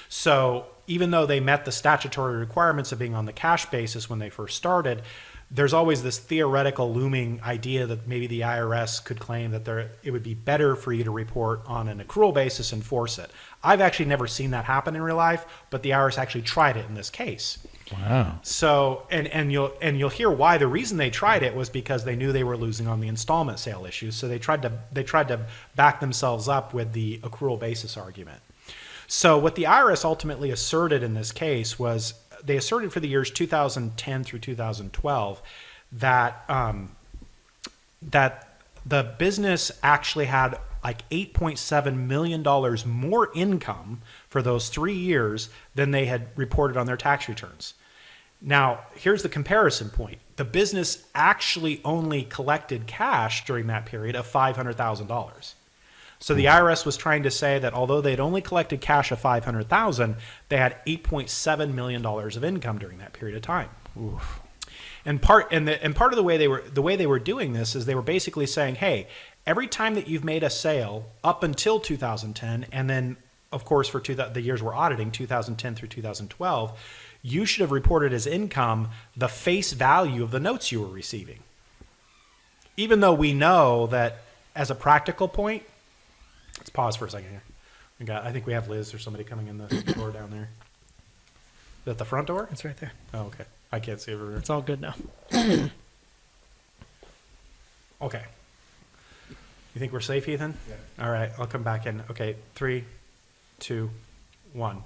[SPEAKER 3] So even though they met the statutory requirements of being on the cash basis when they first started, there's always this theoretical looming idea that maybe the IRS could claim that it would be better for you to report on an accrual basis and force it. I've actually never seen that happen in real life, but the IRS actually tried it in this case.
[SPEAKER 4] Wow.
[SPEAKER 3] So, and you'll hear why. The reason they tried it was because they knew they were losing on the installment sale issue. So they tried to back themselves up with the accrual basis argument. So what the IRS ultimately asserted in this case was, they asserted for the years 2010 through 2012 that that the business actually had like $8.7 million more income for those 3 years than they had reported on their tax returns. Now, here's the comparison point. The business actually only collected cash during that period of $500,000. So the IRS was trying to say that although they'd only collected cash of $500,000, they had $8.7 million of income during that period of time.
[SPEAKER 4] Oof.
[SPEAKER 3] And part of the way they were doing this is they were basically saying, hey, every time that you've made a sale up until 2010, and then of course for the years we're auditing, 2010 through 2012, you should have reported as income the face value of the notes you were receiving. Even though we know that as a practical point, let's pause for a second here. I think we have Liz or somebody coming in the door down there. Is that the front door?
[SPEAKER 5] It's right there.
[SPEAKER 3] Oh, okay. I can't see over here.
[SPEAKER 5] It's all good now.
[SPEAKER 3] Okay. You think we're safe, Ethan? Yeah. All right. I'll come back in. Okay. 3, 2, 1.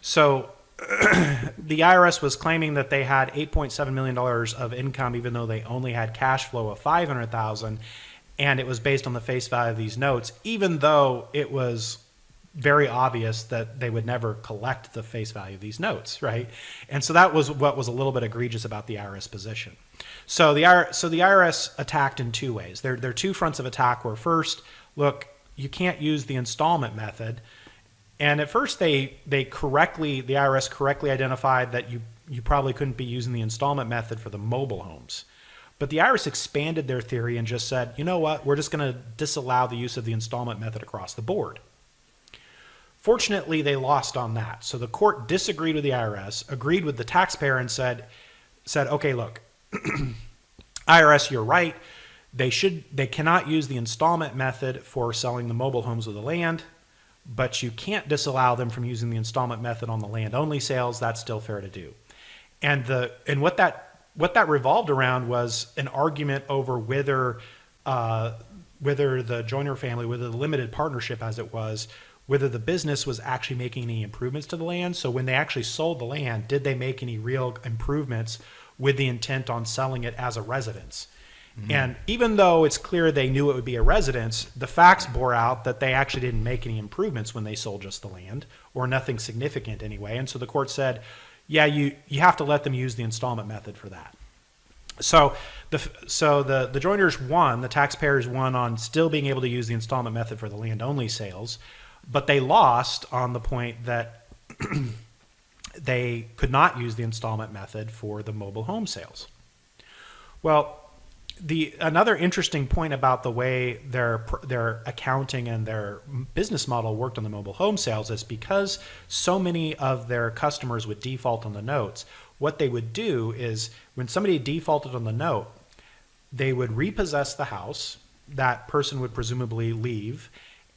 [SPEAKER 3] So the IRS was claiming that they had $8.7 million of income, even though they only had cash flow of $500,000. And it was based on the face value of these notes, even though it was very obvious that they would never collect the face value of these notes, right? And so that was what was a little bit egregious about the IRS position. So the IRS attacked in two ways. There are two fronts of attack where first, look, you can't use the installment method. And at first the IRS correctly identified that you probably couldn't be using the installment method for the mobile homes. But the IRS expanded their theory and just said, you know what, we're just going to disallow the use of the installment method across the board. Fortunately, they lost on that. So the court disagreed with the IRS, agreed with the taxpayer, and said, okay, look, IRS, you're right. They cannot use the installment method for selling the mobile homes with the land, but you can't disallow them from using the installment method on the land only sales. That's still fair to do. And what that revolved around was an argument over whether the Joyner family, whether the limited partnership as it was, whether the business was actually making any improvements to the land. So when they actually sold the land, did they make any real improvements with the intent on selling it as a residence? Mm-hmm. And even though it's clear they knew it would be a residence, the facts bore out that they actually didn't make any improvements when they sold just the land, or nothing significant anyway. And so the court said, yeah, you have to let them use the installment method for that. So the Joyners won, the taxpayers won on still being able to use the installment method for the land only sales, but they lost on the point that they could not use the installment method for the mobile home sales. Well, another interesting point about the way their accounting and their business model worked on the mobile home sales is because so many of their customers would default on the notes, what they would do is when somebody defaulted on the note, they would repossess the house, that person would presumably leave,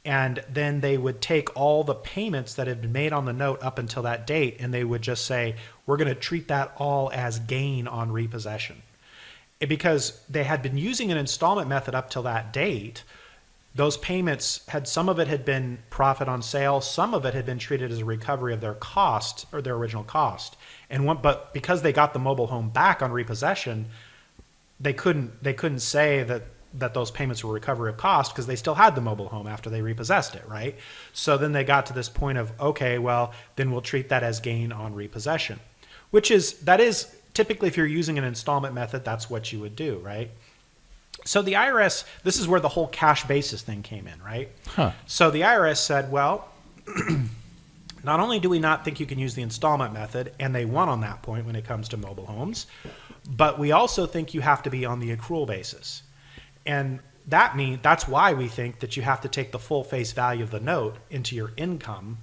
[SPEAKER 3] and then they would take all the payments that had been made on the note up until that date, and they would just say, we're going to treat that all as gain on repossession. Because they had been using an installment method up till that date, those payments some of it had been profit on sale, some of it had been treated as a recovery of their cost or their original cost. But because they got the mobile home back on repossession, they couldn't say that those payments were recovery of cost because they still had the mobile home after they repossessed it, right? So then they got to this point of, okay, well, then we'll treat that as gain on repossession, that is typically, if you're using an installment method, that's what you would do, right? So the IRS, this is where the whole cash basis thing came in, right? So the IRS said, well, not only do we not think you can use the installment method, and they won on that point when it comes to mobile homes, but we also think you have to be on the accrual basis. And that's why we think that you have to take the full face value of the note into your income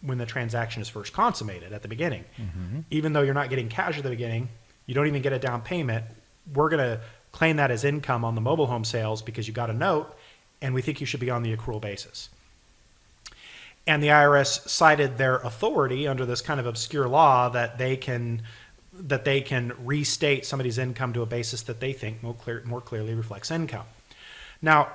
[SPEAKER 3] when the transaction is first consummated at the beginning. Mm-hmm. Even though you're not getting cash at the beginning, you don't even get a down payment, we're going to claim that as income on the mobile home sales because you got a note, and we think you should be on the accrual basis. And the IRS cited their authority under this kind of obscure law that they can restate somebody's income to a basis that they think more clearly reflects income. Now,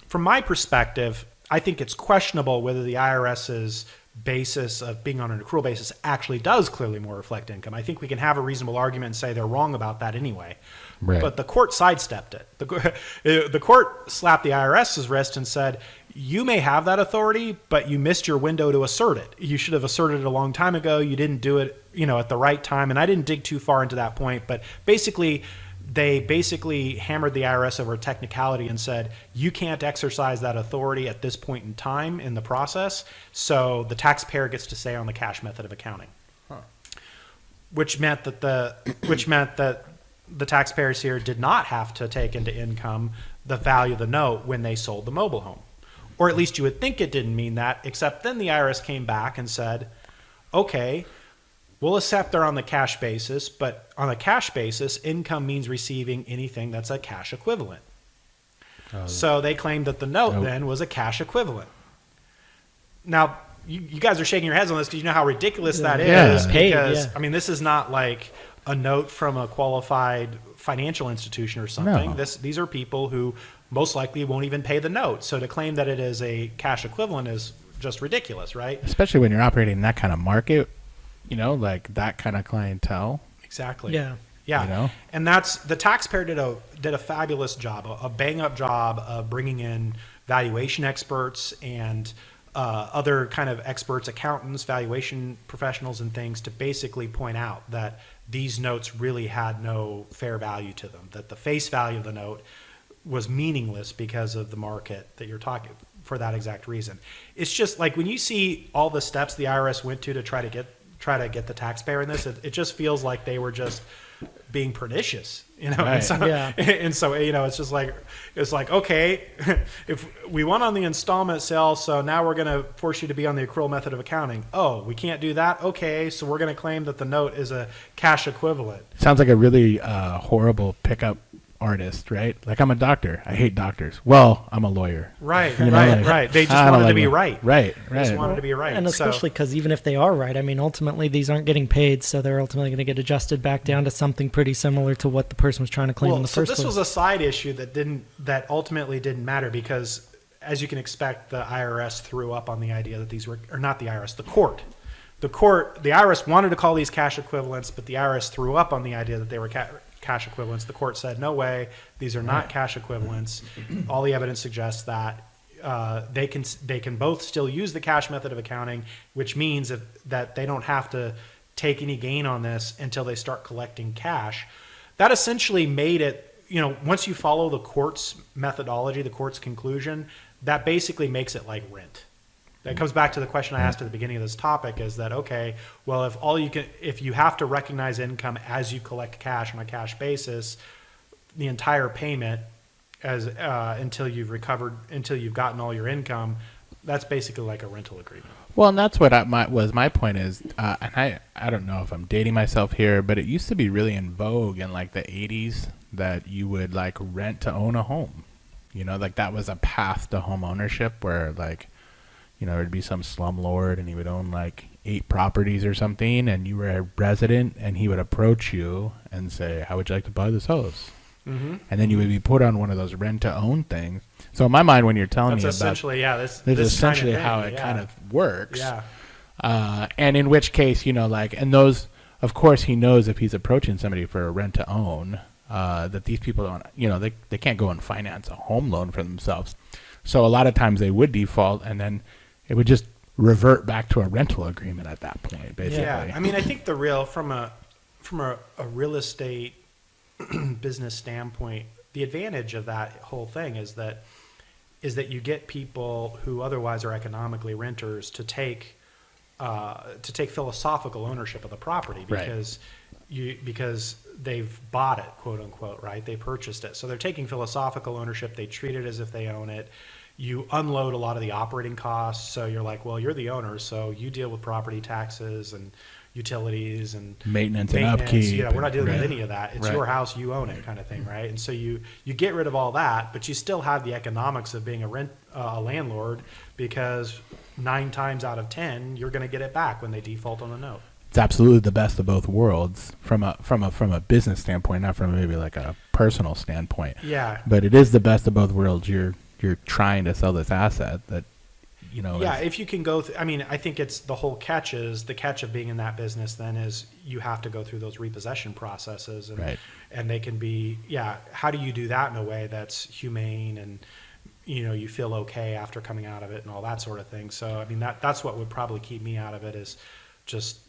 [SPEAKER 3] from my perspective, I think it's questionable whether the IRS's basis of being on an accrual basis actually does clearly more reflect income. I think we can have a reasonable argument and say they're wrong about that anyway. Right. But the court sidestepped it. The court slapped the IRS's wrist and said, you may have that authority, but you missed your window to assert it. You should have asserted it a long time ago. You didn't do it, at the right time. And I didn't dig too far into that point, but they basically hammered the IRS over a technicality and said, you can't exercise that authority at this point in time in the process. So the taxpayer gets to say on the cash method of accounting, which meant that the taxpayers here did not have to take into income the value of the note when they sold the mobile home. Or at least you would think it didn't mean that, except then the IRS came back and said, okay, we'll accept they're on the cash basis, but on a cash basis, income means receiving anything that's a cash equivalent. So they claimed that the note then was a cash equivalent. Now, you guys are shaking your heads on this because you know how ridiculous that is. Because, I mean, this is not like a note from a qualified financial institution or something. No. These are people who most likely won't even pay the note. So to claim that it is a cash equivalent is just ridiculous, right? Especially when you're operating in that kind of market, like that kind of clientele. Exactly. Yeah. And that's the taxpayer did a fabulous job, a bang up job of bringing in valuation experts and other kind of experts, accountants, valuation professionals and things to basically point out that these notes really had no fair value to them, that the face value of the note was meaningless because of the market that you're talking for that exact reason. It's just like when you see all the steps the IRS went to try to get the taxpayer in this, it just feels like they were just being pernicious, Right. And so it's just like, okay, if we won on the installment sale, so now we're going to force you to be on the accrual method of accounting. Oh, we can't do that. Okay. So we're going to claim that the note is a cash equivalent. Sounds like a really horrible pickup artist, right? Like, I'm a doctor. I hate doctors. Well, I'm a lawyer. Right. They just wanted to be right. Right. They just wanted to be right.
[SPEAKER 5] And especially because even if they are right, I mean, ultimately these aren't getting paid, so they're ultimately going to get adjusted back down to something pretty similar to what the person was trying to claim in the first place. So this was a side issue that ultimately didn't matter because, as you can expect, the IRS threw up on the idea that these were, or not the IRS, the court. The IRS wanted to call these cash equivalents, but the IRS threw up on the idea that they were cash equivalents. The court said, no way, these are not cash equivalents. All the evidence suggests that they can both still use the cash method of accounting, which means that they don't have to take any gain on this until they start collecting cash. That essentially made it, once you follow the court's methodology, the court's conclusion, that basically makes it like rent. That comes back to the question I asked at the beginning of this topic, is that, okay, well, if you have to recognize income as you collect cash on a cash basis, the entire payment until you've gotten all your income, that's basically like a rental agreement. Well, and that's what my point is, and I don't know if I'm dating myself here, but it used to be really in vogue in like the 80s that you would like rent to own a home. Like that was a path to home ownership where like, there'd be some slumlord and he would own like 8 properties or something, and you were a resident and he would approach you and say, how would you like to buy this house? Mm-hmm. And then you would be put on one of those rent to own things.
[SPEAKER 4] So in my mind, when you're telling
[SPEAKER 1] That's
[SPEAKER 4] me
[SPEAKER 1] essentially,
[SPEAKER 4] about
[SPEAKER 1] this
[SPEAKER 4] is essentially
[SPEAKER 1] kind of
[SPEAKER 4] how
[SPEAKER 1] thing,
[SPEAKER 4] it kind of works.
[SPEAKER 1] Yeah.
[SPEAKER 4] And in which case, and those, of course, he knows if he's approaching somebody for a rent to own, that these people don't, they can't go and finance a home loan for themselves. So a lot of times they would default, and then it would just revert back to a rental agreement at that point, basically.
[SPEAKER 1] Yeah, I mean, I think from a real estate business standpoint, the advantage of that whole thing is that you get people who otherwise are economically renters to take philosophical ownership of the property because they've bought it, quote unquote, right? They purchased it. So they're taking philosophical ownership. They treat it as if they own it. You unload a lot of the operating costs. So you're like, well, you're the owner, so you deal with property taxes and utilities and
[SPEAKER 4] maintenance and upkeep.
[SPEAKER 1] We're not dealing with any of that. It's your house, you own it, kind of thing, right? And so you get rid of all that, but you still have the economics of being a landlord, because 9 times out of 10 you're going to get it back when they default on the note.
[SPEAKER 4] It's absolutely the best of both worlds from a business standpoint, not from maybe like a personal standpoint.
[SPEAKER 1] Yeah.
[SPEAKER 4] But it is the best of both worlds. You're trying to sell this asset that,
[SPEAKER 1] Yeah, if you can go I mean, I think it's the whole catch of being in that business then is you have to go through those repossession processes, and and they can be, how do you do that in a way that's humane and you feel okay after coming out of it and all that sort of thing. So I mean, that's what would probably keep me out of it, is just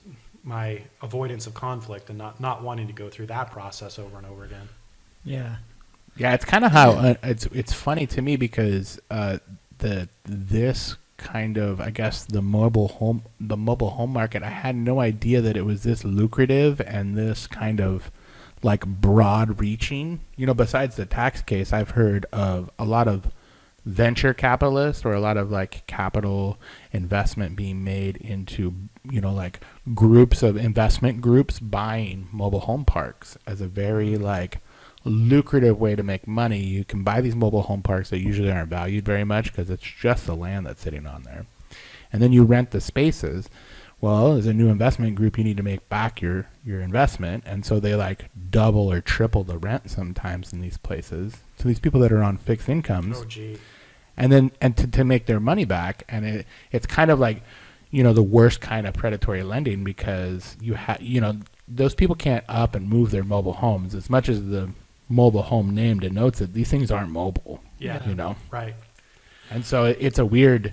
[SPEAKER 1] my avoidance of conflict and not wanting to go through that process over and over again.
[SPEAKER 5] Yeah.
[SPEAKER 4] Yeah, it's kind of how it's funny to me, because this kind of, I guess, the mobile home market, I had no idea that it was this lucrative and this kind of like broad reaching. Besides the tax case, I've heard of a lot of venture capitalists, or a lot of like capital investment being made into like groups of investment groups buying mobile home parks as a very like lucrative way to make money. You can buy these mobile home parks that usually aren't valued very much because it's just the land that's sitting on there, and then you rent the spaces. Well, as a new investment group, you need to make back your investment, and so they like double or triple the rent sometimes in these places. So these people that are on fixed incomes, and to make their money back, and it's kind of like the worst kind of predatory lending, because those people can't up and move their mobile homes, as much as the mobile home name denotes that these things aren't mobile.
[SPEAKER 1] Yeah. Right.
[SPEAKER 4] And so it's a weird,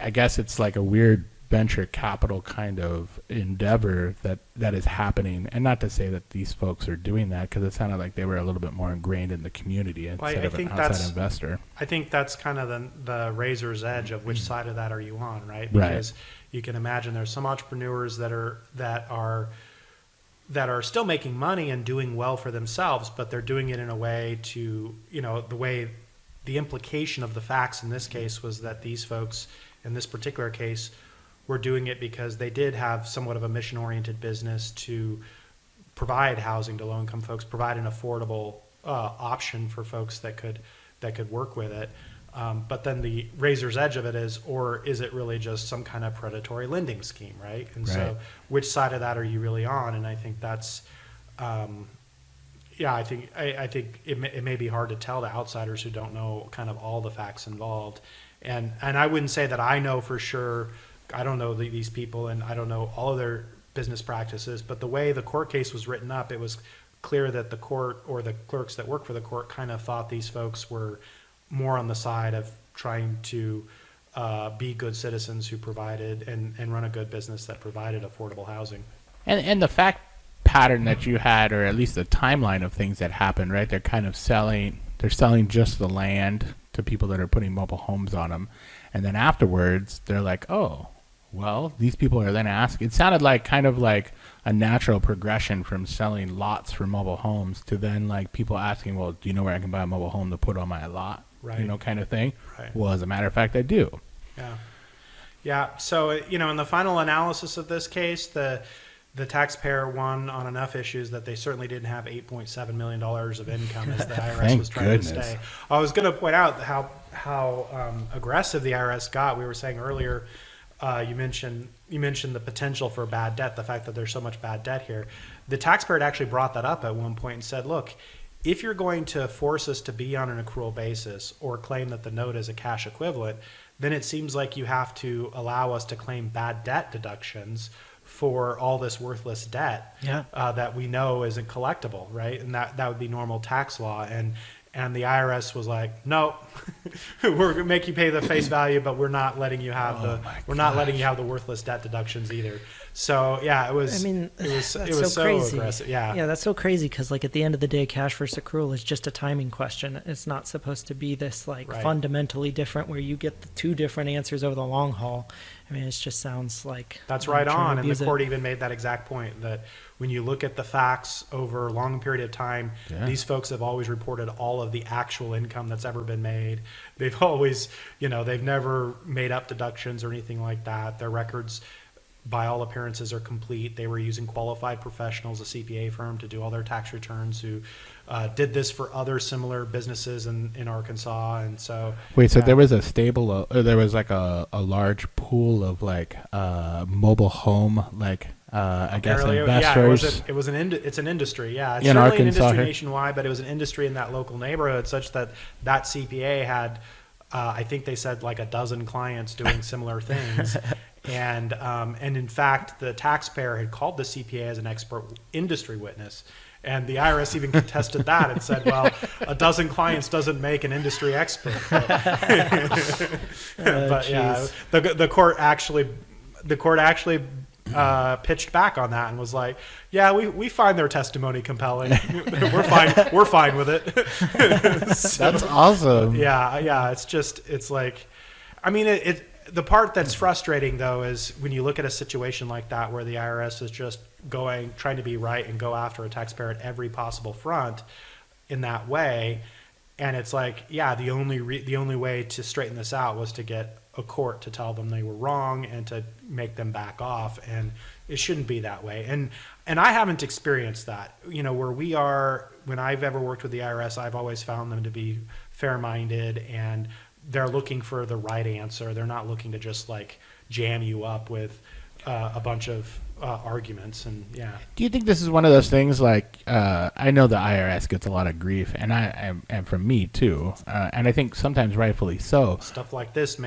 [SPEAKER 4] I guess it's like a weird venture capital kind of endeavor that is happening. And not to say that these folks are doing that, because it sounded like they were a little bit more ingrained in the community instead of an outside investor. I
[SPEAKER 1] think that's kind of the razor's edge of which side of that are you on, right? Because you can imagine there's some entrepreneurs that are still making money and doing well for themselves, but they're doing it in a way to, the implication of the facts in this case was that these folks in this particular case were doing it because they did have somewhat of a mission-oriented business to provide housing to low-income folks, provide an affordable option for folks that could work with it. But then the razor's edge of it is it really just some kind of predatory lending scheme, right? And so which side of that are you really on? And I think that's, I think it may be hard to tell to outsiders who don't know kind of all the facts involved. And I wouldn't say that I know for sure. I don't know these people, and I don't know all of their business practices, but the way the court case was written up, it was clear that the court, or the clerks that work for the court, kind of thought these folks were more on the side of trying to be good citizens who provided and run a good business that provided affordable housing.
[SPEAKER 4] And the fact pattern that you had, or at least the timeline of things that happened, right? They're kind of selling just the land to people that are putting mobile homes on them. And then afterwards, they're like, oh, well, these people are then asking. It sounded like kind of like a natural progression from selling lots for mobile homes to then like people asking, well, do you know where I can buy a mobile home to put on my lot?
[SPEAKER 1] Right.
[SPEAKER 4] Kind of thing.
[SPEAKER 1] Right.
[SPEAKER 4] Well, as a matter of fact, I do.
[SPEAKER 1] Yeah. Yeah. So, in the final analysis of this case, the taxpayer won on enough issues that they certainly didn't have $8.7 million of income, as the IRS was trying to say. I was going to point out how aggressive the IRS got. We were saying earlier, you mentioned the potential for bad debt, the fact that there's so much bad debt here. The taxpayer had actually brought that up at one point and said, look,
[SPEAKER 3] if you're going to force us to be on an accrual basis or claim that the note is a cash equivalent, then it seems like you have to allow us to claim bad debt deductions for all this worthless debt that we know isn't collectible, right? And that would be normal tax law. And the IRS was like, no, we're gonna make you pay the face value, but we're not letting you have the worthless debt deductions either. So yeah, it was. I mean, it was so
[SPEAKER 5] crazy.
[SPEAKER 3] Aggressive.
[SPEAKER 5] Yeah, that's so crazy because like at the end of the day, cash versus accrual is just a timing question. It's not supposed to be this like fundamentally different where you get the two different answers over the long haul. I mean, it just sounds like
[SPEAKER 3] that's right on. And the court even made that exact point that when you look at the facts over a long period of time, these folks have always reported all of the actual income that's ever been made. They've always, they've never made up deductions or anything like that. Their records, by all appearances, are complete. They were using qualified professionals, a CPA firm, to do all their tax returns who did this for other similar businesses in Arkansas. And so
[SPEAKER 4] so there was a stable, there was like a large pool of like mobile home, like I guess investors.
[SPEAKER 3] Yeah, it's an industry. Yeah, it's
[SPEAKER 4] in
[SPEAKER 3] certainly
[SPEAKER 4] Arkansas,
[SPEAKER 3] an industry nationwide, but it was an industry in that local neighborhood such that CPA had, I think they said like a dozen clients doing similar things. And in fact, the taxpayer had called the CPA as an expert industry witness. And the IRS even contested that and said, well, a dozen clients doesn't make an industry expert. But yeah, the court actually pitched back on that and was like, yeah, we find their testimony compelling. We're fine with it. So,
[SPEAKER 4] that's awesome.
[SPEAKER 3] Yeah. It's like, I mean, the part that's frustrating though is when you look at a situation like that where the IRS is just trying to be right and go after a taxpayer at every possible front in that way, and it's like, yeah, the only way to straighten this out was to get a court to tell them they were wrong and to make them back off, and it shouldn't be that way. And I haven't experienced that, where we are. When I've ever worked with the IRS, I've always found them to be fair-minded, and they're looking for the right answer. They're not looking to just like jam you up with a bunch of arguments. And yeah.
[SPEAKER 4] Do you think this is one of those things like I know the IRS gets a lot of grief, and from me too, and I think sometimes rightfully so.
[SPEAKER 3] Stuff like this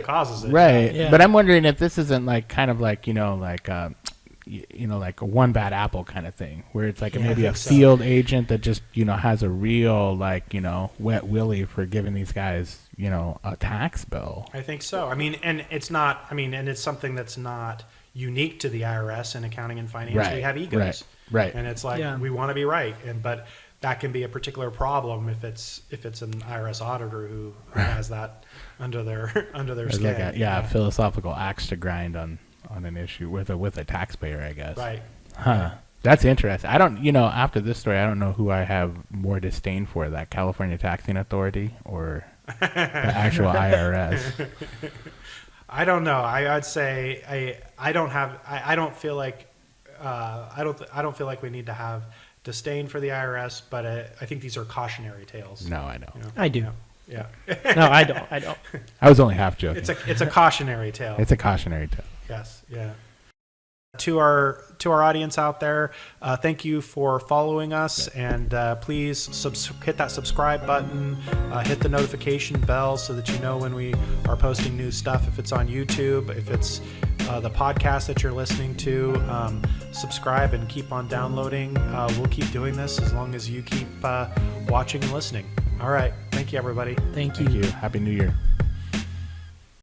[SPEAKER 3] causes it.
[SPEAKER 4] Right. Yeah. But I'm wondering if this isn't like kind of like like a one bad apple kind of thing, where it's like maybe a field agent that just has a real like wet willy for giving these guys a tax bill.
[SPEAKER 3] I think so. I mean, and it's not. I mean, and it's something that's not unique to the IRS and accounting and finance.
[SPEAKER 4] Right.
[SPEAKER 3] We have egos,
[SPEAKER 4] right?
[SPEAKER 3] And it's like we want to be right, but that can be a particular problem if it's an IRS auditor who has that under their skin.
[SPEAKER 4] Like a philosophical axe to grind on an issue with a taxpayer, I guess.
[SPEAKER 3] Right.
[SPEAKER 4] Huh. That's interesting. I don't, after this story, I don't know who I have more disdain for, that California Taxing Authority or the actual IRS.
[SPEAKER 3] I don't know. I'd say I don't feel like we need to have disdain for the IRS, but I think these are cautionary tales.
[SPEAKER 4] No, I know.
[SPEAKER 5] I do.
[SPEAKER 3] Yeah.
[SPEAKER 5] No, I don't.
[SPEAKER 4] I was only half joking.
[SPEAKER 3] It's a cautionary tale.
[SPEAKER 4] It's a cautionary tale.
[SPEAKER 3] Yes. Yeah. To our audience out there, thank you for following us, and please hit that subscribe button, hit the notification bell so that you know when we are posting new stuff. If it's on YouTube, if it's the podcast that you're listening to, subscribe and keep on downloading. We'll keep doing this as long as you keep watching and listening. All right. Thank you, everybody.
[SPEAKER 5] Thank you.
[SPEAKER 4] Happy New Year.